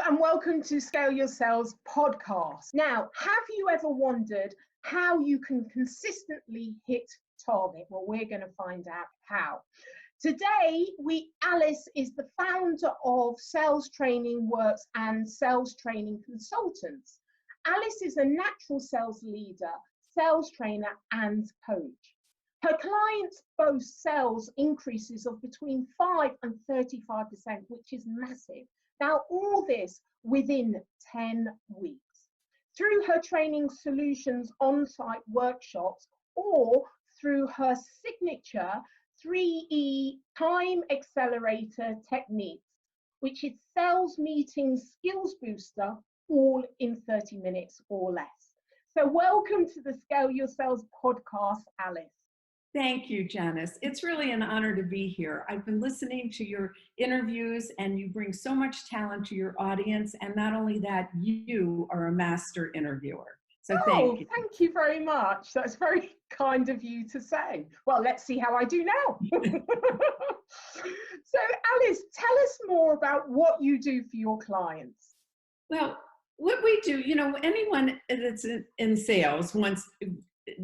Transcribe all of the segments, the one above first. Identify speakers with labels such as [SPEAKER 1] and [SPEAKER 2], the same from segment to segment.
[SPEAKER 1] and welcome to Scale Your Sales podcast. Now, have you ever wondered how you can consistently hit target? Well, we're going to find out how. Today, Alice is the founder of Sales Training Werks and Sales Training Consultants. Alice is a natural sales leader, sales trainer, and coach. Her clients boast sales increases of between 5 and 35%, which is massive. Now, all this within 10 weeks. Through her training solutions on-site workshops or through her signature 3E Time Accelerator Technique, which is sales meeting skills booster, all in 30 minutes or less. So welcome to the Scale Your Sales podcast, Alice.
[SPEAKER 2] Thank you, Janice. It's really an honor to be here. I've been listening to your interviews and you bring so much talent to your audience. And not only that, you are a master interviewer. So thank you.
[SPEAKER 1] Thank you very much. That's very kind of you to say. Well, let's see how I do now. So Alice, tell us more about what you do for your clients.
[SPEAKER 2] Well, what we do, anyone that's in sales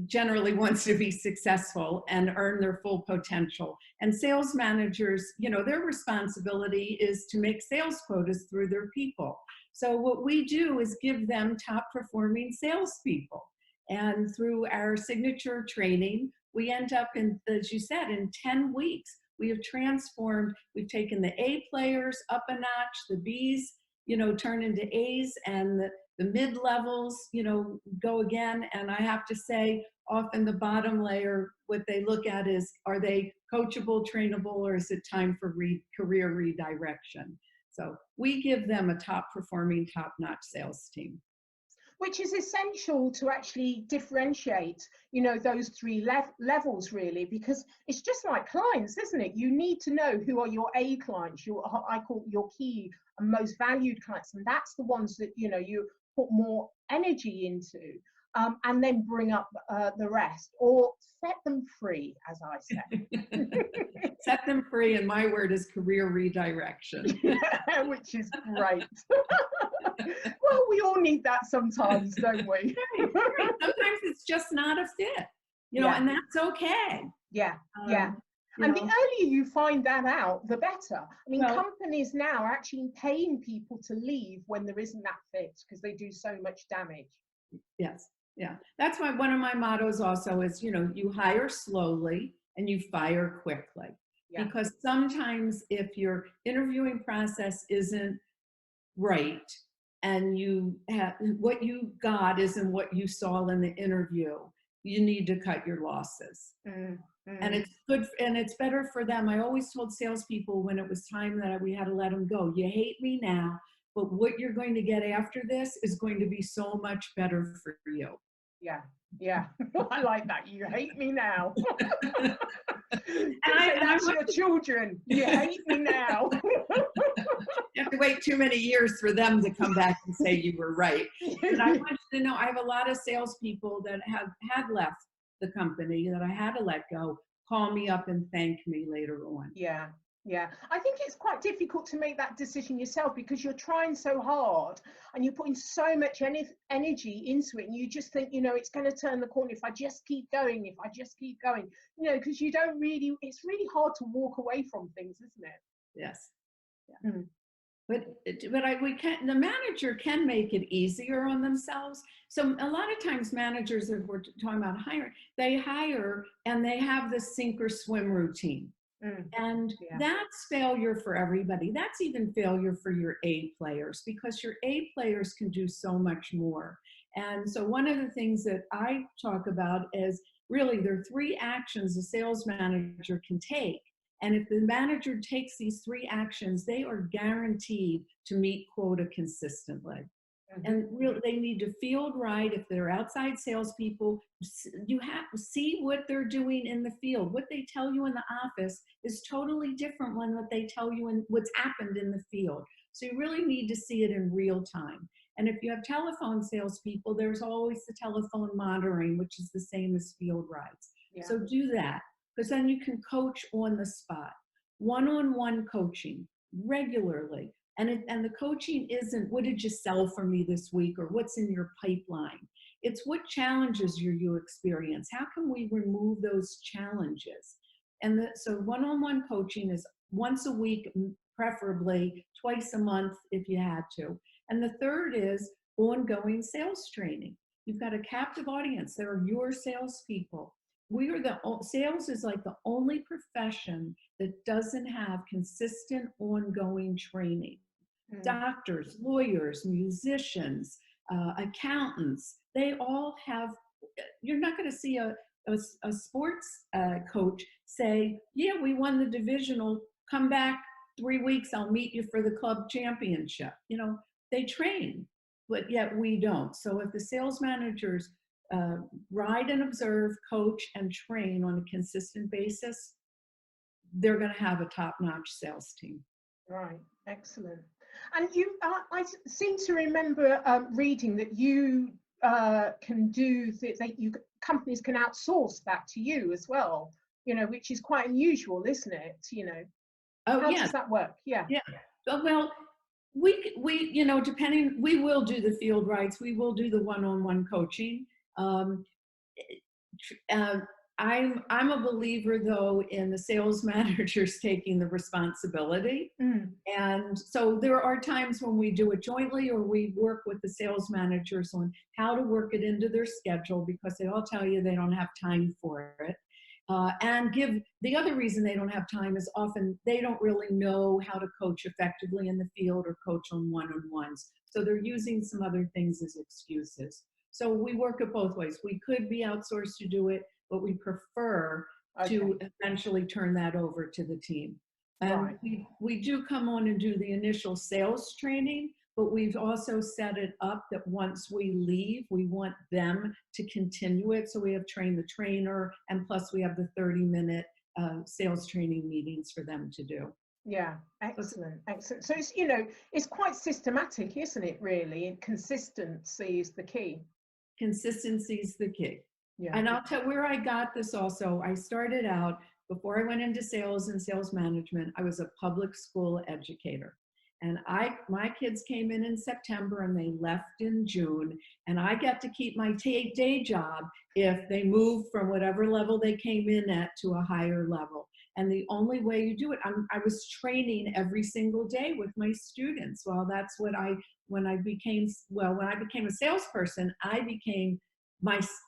[SPEAKER 2] generally wants to be successful and earn their full potential. And sales managers, their responsibility is to make sales quotas through their people. So what we do is give them top performing salespeople. And through our signature training, we end up in, as you said, in 10 weeks, we have transformed, we've taken the A players up a notch, the Bs, turn into As, and the mid-levels, go again. And I have to say, often the bottom layer, what they look at is, are they coachable, trainable, or is it time for career redirection? So we give them a top-performing, top-notch sales team.
[SPEAKER 1] Which is essential to actually differentiate, those three levels really, because it's just like clients, isn't it? You need to know who are your A clients, I call your key and most valued clients, and that's the ones that, you put more energy into, and then bring up the rest, or set them free, as I say.
[SPEAKER 2] Set them free, and my word is career redirection.
[SPEAKER 1] Which is great. Well, we all need that sometimes, don't we?
[SPEAKER 2] Sometimes it's just not a fit, and that's okay.
[SPEAKER 1] Yeah. And the earlier you find that out, the better. I mean, companies now are actually paying people to leave when there isn't that fit because they do so much damage.
[SPEAKER 2] Yes. Yeah. That's why one of my mottos also is, you hire slowly and you fire quickly. Yeah. Because sometimes if your interviewing process isn't right and what you got isn't what you saw in the interview, you need to cut your losses. And it's good, and it's better for them. I always told salespeople when it was time that we had to let them go, you hate me now, but what you're going to get after this is going to be so much better for you.
[SPEAKER 1] Yeah. I like that. You hate me now. And that's your children. You hate me now.
[SPEAKER 2] You have to wait too many years for them to come back and say you were right. But I want you to know, I have a lot of salespeople that had left the company that I had to let go, call me up and thank me later on. Yeah.
[SPEAKER 1] I think it's quite difficult to make that decision yourself because you're trying so hard and you're putting so much energy into it, and you just think, it's going to turn the corner if I just keep going, because you don't really, it's really hard to walk away from things, isn't it?
[SPEAKER 2] Yes. Yeah. But the manager can make it easier on themselves. So a lot of times managers, if we're talking about hiring, they hire and they have this sink or swim routine. And that's failure for everybody. That's even failure for your A players, because your A players can do so much more. And so one of the things that I talk about is really there are 3 actions a sales manager can take. And if the manager takes these 3 actions, they are guaranteed to meet quota consistently. And really, they need to field right. If they're outside salespeople, you have to see what they're doing in the field. What they tell you in the office is totally different than what they tell you in what's happened in the field. So you really need to see it in real time. And if you have telephone salespeople, there's always the telephone monitoring, which is the same as field rides. So do that, because then you can coach on the spot. One-on-one coaching regularly. And the coaching isn't, what did you sell for me this week, or what's in your pipeline? It's what challenges you experience. How can we remove those challenges? And so one-on-one coaching is once a week, preferably twice a month if you had to. And the third is ongoing sales training. You've got a captive audience. They're your salespeople. Sales is like the only profession that doesn't have consistent ongoing training. Doctors, lawyers, musicians, accountants, they all have, you're not going to see a sports coach say, yeah, we won the divisional, come back 3 weeks, I'll meet you for the club championship. You know, they train, but yet we don't. So if the sales managers ride and observe, coach, and train on a consistent basis, they're going to have a top-notch sales team.
[SPEAKER 1] Right, excellent. And you, I seem to remember reading that you can do that. Companies can outsource that to you as well. You know, which is quite unusual, isn't it? You know, how does that work? Yeah.
[SPEAKER 2] Yeah. Well, we you know, depending, we will do the field rides, we will do the one-on-one coaching. I'm a believer, though, in the sales managers taking the responsibility. And so there are times when we do it jointly, or we work with the sales managers on how to work it into their schedule, because they all tell you they don't have time for it. And the other reason they don't have time is often they don't really know how to coach effectively in the field or coach on one-on-ones. So they're using some other things as excuses. So we work it both ways. We could be outsourced to do it, but we prefer to eventually turn that over to the team. And we do come on and do the initial sales training, but we've also set it up that once we leave, we want them to continue it. So we have trained the trainer, and plus we have the 30-minute sales training meetings for them to do.
[SPEAKER 1] Yeah, excellent, excellent. So it's, you know, it's quite systematic, isn't it, really? And consistency is the key.
[SPEAKER 2] Consistency is the key.
[SPEAKER 1] Yeah.
[SPEAKER 2] And I'll tell where I got this also. I started out, before I went into sales and sales management, I was a public school educator. And my kids came in September and they left in June. And I got to keep my day job if they moved from whatever level they came in at to a higher level. And the only way you do it, I was training every single day with my students. Well, that's what when I became a salesperson,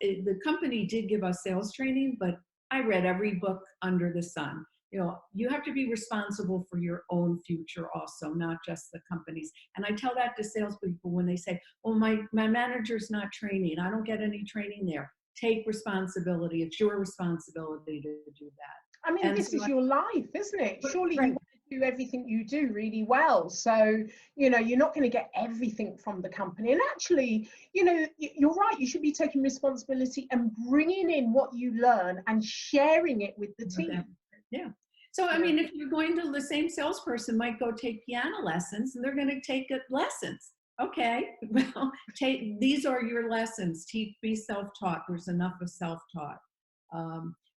[SPEAKER 2] the company did give us sales training, but I read every book under the sun. You know, you have to be responsible for your own future also, not just the company's. And I tell that to salespeople when they say, well, my manager's not training, I don't get any training there. Take responsibility. It's your responsibility to do that.
[SPEAKER 1] I mean, this is your life, isn't it? Surely you want to do everything you do really well. So, you know, you're not going to get everything from the company. And actually, you know, you're right. You should be taking responsibility and bringing in what you learn and sharing it with the team.
[SPEAKER 2] Yeah. So, I mean, if you're going to, the same salesperson might go take piano lessons, and they're going to take lessons. Okay, well, these are your lessons. Be self-taught. There's enough of self-taught.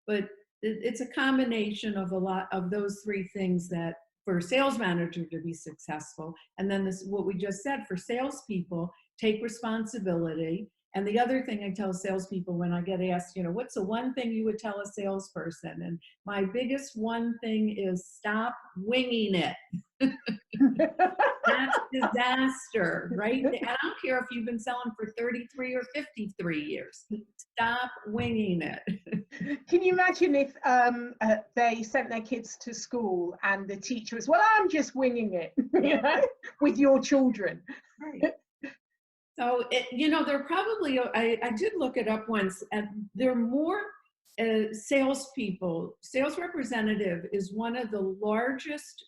[SPEAKER 2] But it's a combination of a lot of those three things that for a sales manager to be successful. And then what we just said, for salespeople, take responsibility. And the other thing I tell salespeople when I get asked, you know, what's the one thing you would tell a salesperson? And my biggest one thing is stop winging it. That's disaster, right? And I don't care if you've been selling for 33 or 53 years. Stop winging it.
[SPEAKER 1] Can you imagine if they sent their kids to school and the teacher was, well, I'm just winging it, you know, with your children?
[SPEAKER 2] Right. So, you know, there are probably, I did look it up once, and there are more salespeople. Sales representative is one of the largest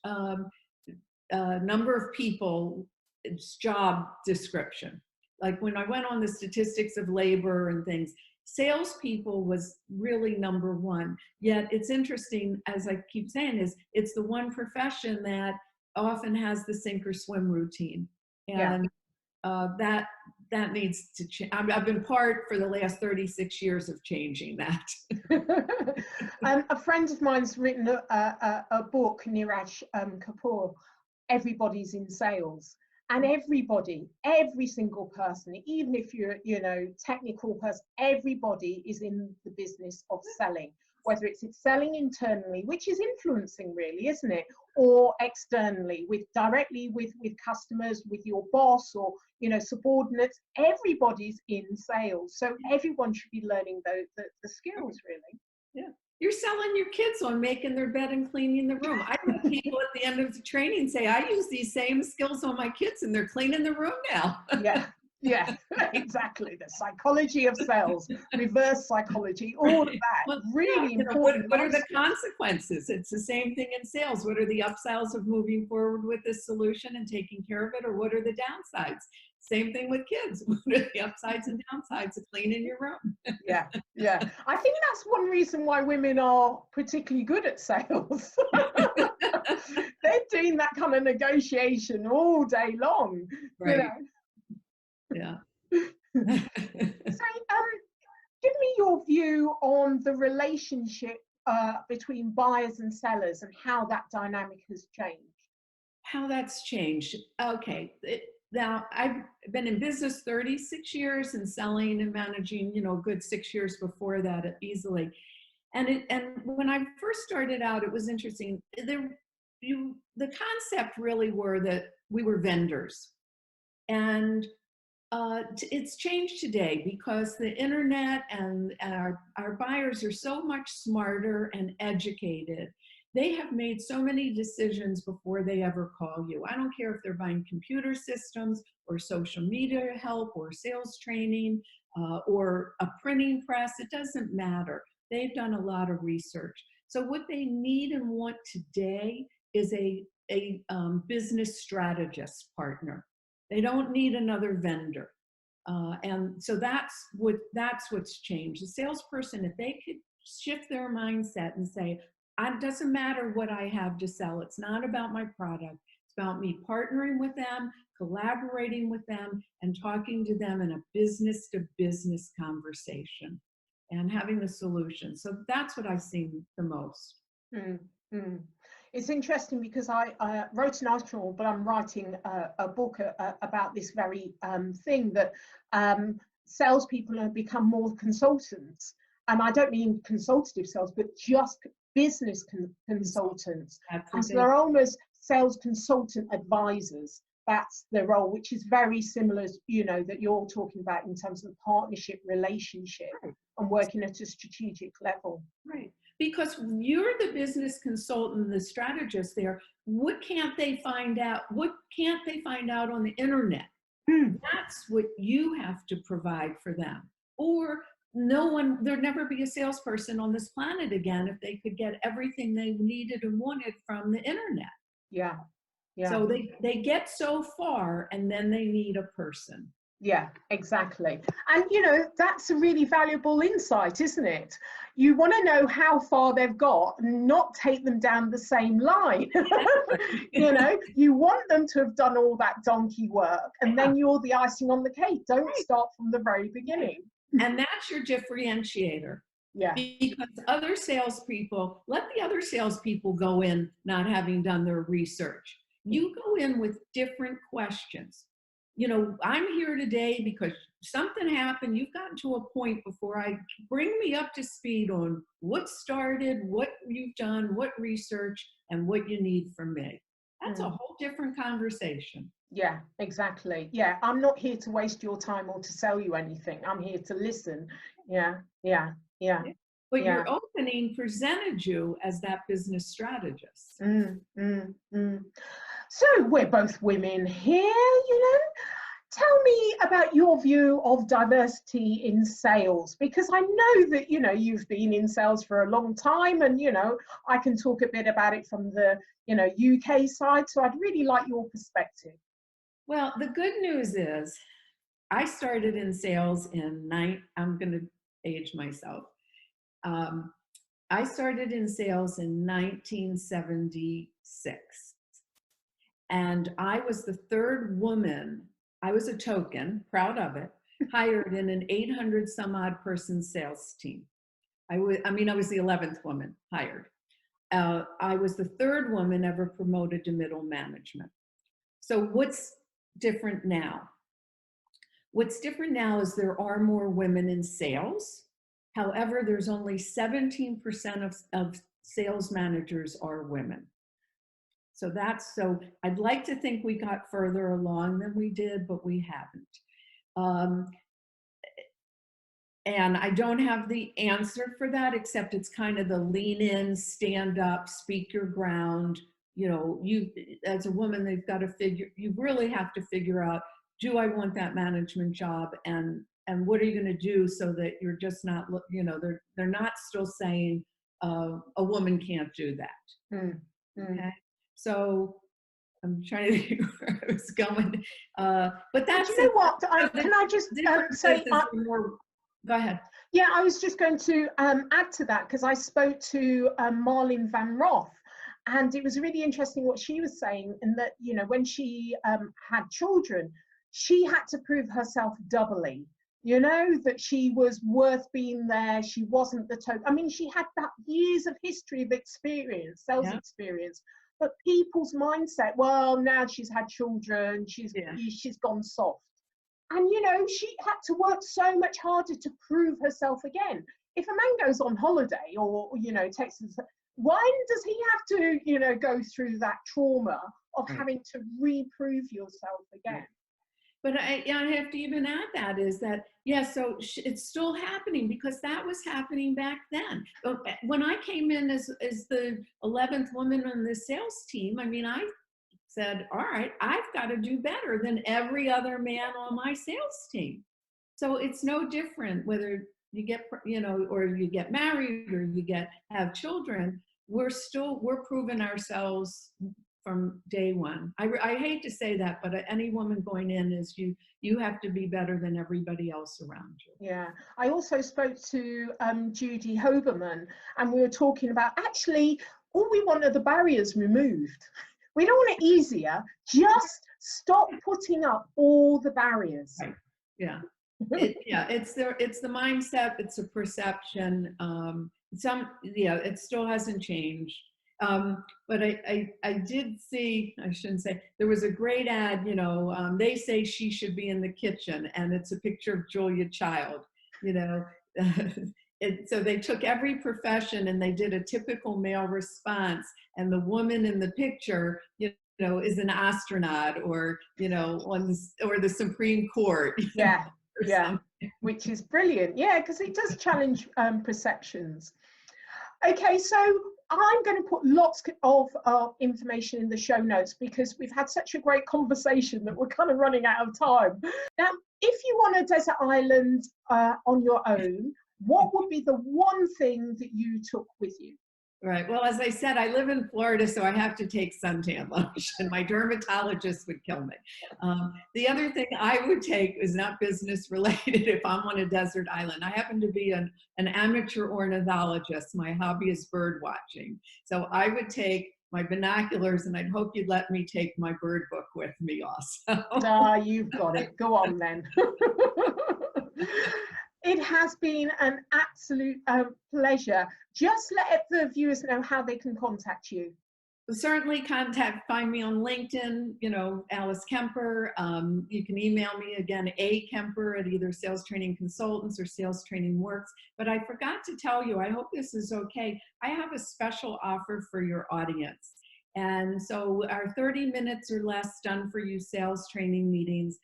[SPEAKER 2] number of people, it's job description. Like when I went on the statistics of labor and things, salespeople was really number one. Yet it's interesting, as I keep saying, it's the one profession that often has the sink or swim routine. And that needs to change. I've been part for the last 36 years of changing that.
[SPEAKER 1] A friend of mine's written a book, Niraj Kapoor, everybody's in sales. And every single person, even if you're, technical person, everybody is in the business of selling, whether it's selling internally, which is influencing really, isn't it? Or externally, directly with customers, with your boss or, subordinates. Everybody's in sales. So everyone should be learning the skills really.
[SPEAKER 2] Yeah. You're selling your kids on making their bed and cleaning the room. I have people at the end of the training say, I use these same skills on my kids and they're cleaning the room now.
[SPEAKER 1] Yeah, exactly. The psychology of sales, reverse psychology, all of that.
[SPEAKER 2] Well,
[SPEAKER 1] really important.
[SPEAKER 2] What are the consequences? It's the same thing in sales. What are the upsides of moving forward with this solution and taking care of it? Or what are the downsides? Same thing with kids. What are the upsides and downsides of cleaning your room?
[SPEAKER 1] Yeah. I think that's one reason why women are particularly good at sales. They're doing that kind of negotiation all day long.
[SPEAKER 2] Right. Yeah.
[SPEAKER 1] So, give me your view on the relationship between buyers and sellers and how that dynamic has changed.
[SPEAKER 2] How that's changed. Okay. Now, I've been in business 36 years and selling and managing, a good 6 years before that easily. And when I first started out, it was interesting. The concept really were that we were vendors. And it's changed today because the internet and our buyers are so much smarter and educated. They have made so many decisions before they ever call you. I don't care if they're buying computer systems or social media help or sales training or a printing press. It doesn't matter. They've done a lot of research. So what they need and want today is a business strategist partner. They don't need another vendor. And so that's what's changed. The salesperson, if they could shift their mindset and say, it doesn't matter what I have to sell. It's not about my product. It's about me partnering with them, collaborating with them, and talking to them in a business-to-business conversation and having the solution. So that's what I've seen the most.
[SPEAKER 1] It's interesting because I wrote an article, but I'm writing a book about this very thing that salespeople have become more consultants. And I don't mean consultative sales, but just business consultants. And so they're almost sales consultant advisors. That's their role, which is very similar, that you're talking about in terms of partnership relationship and working at a strategic level.
[SPEAKER 2] Right. Because you're the business consultant, the strategist there. What can't they find out? What can't they find out on the internet? That's what you have to provide for them. Or there'd never be a salesperson on this planet again if they could get everything they needed and wanted from the internet.
[SPEAKER 1] Yeah.
[SPEAKER 2] So they get so far and then they need a person.
[SPEAKER 1] Yeah, exactly. And, that's a really valuable insight, isn't it? You want to know how far they've got, not take them down the same line. You want them to have done all that donkey work, and then you're the icing on the cake. Don't start from the very beginning.
[SPEAKER 2] And that's your differentiator.
[SPEAKER 1] Yeah.
[SPEAKER 2] Because other salespeople, let the other salespeople go in not having done their research. You go in with different questions. I'm here today because something happened. You've gotten to a point before bring me up to speed on what started, what you've done, what research, and what you need from me. That's a whole different conversation.
[SPEAKER 1] Yeah, exactly. Yeah, I'm not here to waste your time or to sell you anything. I'm here to listen. Yeah.
[SPEAKER 2] But your opening presented you as that business strategist.
[SPEAKER 1] So we're both women here, Tell me about your view of diversity in sales, because I know that, you've been in sales for a long time and, I can talk a bit about it from the, UK side. So I'd really like your perspective.
[SPEAKER 2] Well, the good news is I started in sales I'm going to age myself. I started in sales in 1976. And I was the third woman, I was a token, proud of it, hired in an 800 some odd person sales team. I was the 11th woman hired. I was the third woman ever promoted to middle management. So what's different now? What's different now is there are more women in sales. However, there's only 17% of sales managers are women. So I'd like to think we got further along than we did, but we haven't. And I don't have the answer for that, except it's kind of the lean in, stand up, speak your ground. You as a woman, you really have to figure out, do I want that management job? And what are you going to do so that you're just not, they're not still saying a woman can't do that. Okay. So I'm trying to think where I was going. But that's,
[SPEAKER 1] you know what? Can I just say,
[SPEAKER 2] go ahead.
[SPEAKER 1] Yeah, I was just going to add to that, because I spoke to Marlene Van Roth, and it was really interesting what she was saying, in that, when she had children, she had to prove herself doubly, that she was worth being there. She wasn't the total. I mean, she had that years of history of experience, sales experience, but people's mindset, well, now she's had children, she's gone soft. And, she had to work so much harder to prove herself again. If a man goes on holiday or, takes, why does he have to, go through that trauma of having to reprove yourself again?
[SPEAKER 2] But I have to even add that is that, so it's still happening, because that was happening back then. When I came in as the 11th woman on the sales team, I mean, I said, all right, I've got to do better than every other man on my sales team. So it's no different whether you get, or you get married or you have children. We're proving ourselves from day one. I hate to say that, but any woman going in is you have to be better than everybody else around you.
[SPEAKER 1] Yeah. I also spoke to Judy Hoberman, and we were talking about, actually, all we want are the barriers removed. We don't want it easier. Just stop putting up all the barriers.
[SPEAKER 2] Right. Yeah. It's the mindset. It's a perception. It still hasn't changed. But I did see, I shouldn't say, there was a great ad, they say she should be in the kitchen, and it's a picture of Julia Child, so they took every profession and they did a typical male response, and the woman in the picture, is an astronaut or, or the Supreme Court.
[SPEAKER 1] Yeah. Which is brilliant. Yeah, because it does challenge perceptions. Okay, so I'm going to put lots of information in the show notes, because we've had such a great conversation that we're kind of running out of time. Now, if you want a desert island on your own, what would be the one thing that you took with you?
[SPEAKER 2] Right. Well, as I said, I live in Florida, so I have to take suntan lotion. My dermatologist would kill me. The other thing I would take is not business related if I'm on a desert island. I happen to be an amateur ornithologist. My hobby is bird watching. So I would take my binoculars, and I'd hope you'd let me take my bird book with me also.
[SPEAKER 1] You've got it. Go on then. It has been an absolute pleasure. Just let the viewers know how they can contact you.
[SPEAKER 2] Certainly find me on LinkedIn, Alice Kemper. You can email me again, Kemper at either Sales Training Consultants or Sales Training Werks. But I forgot to tell you, I hope this is okay. I have a special offer for your audience. And so our 30 minutes or less done for you sales training meetings,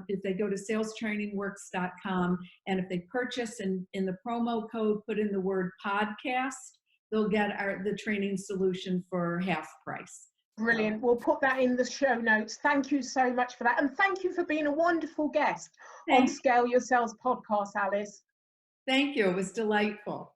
[SPEAKER 2] if they go to salestrainingwerks.com, and if they purchase in the promo code, put in the word podcast, they'll get the training solution for half price.
[SPEAKER 1] Brilliant. We'll put that in the show notes. Thank you so much for that. And thank you for being a wonderful guest on Scale Your Sales podcast, Alice.
[SPEAKER 2] Thank you. It was delightful.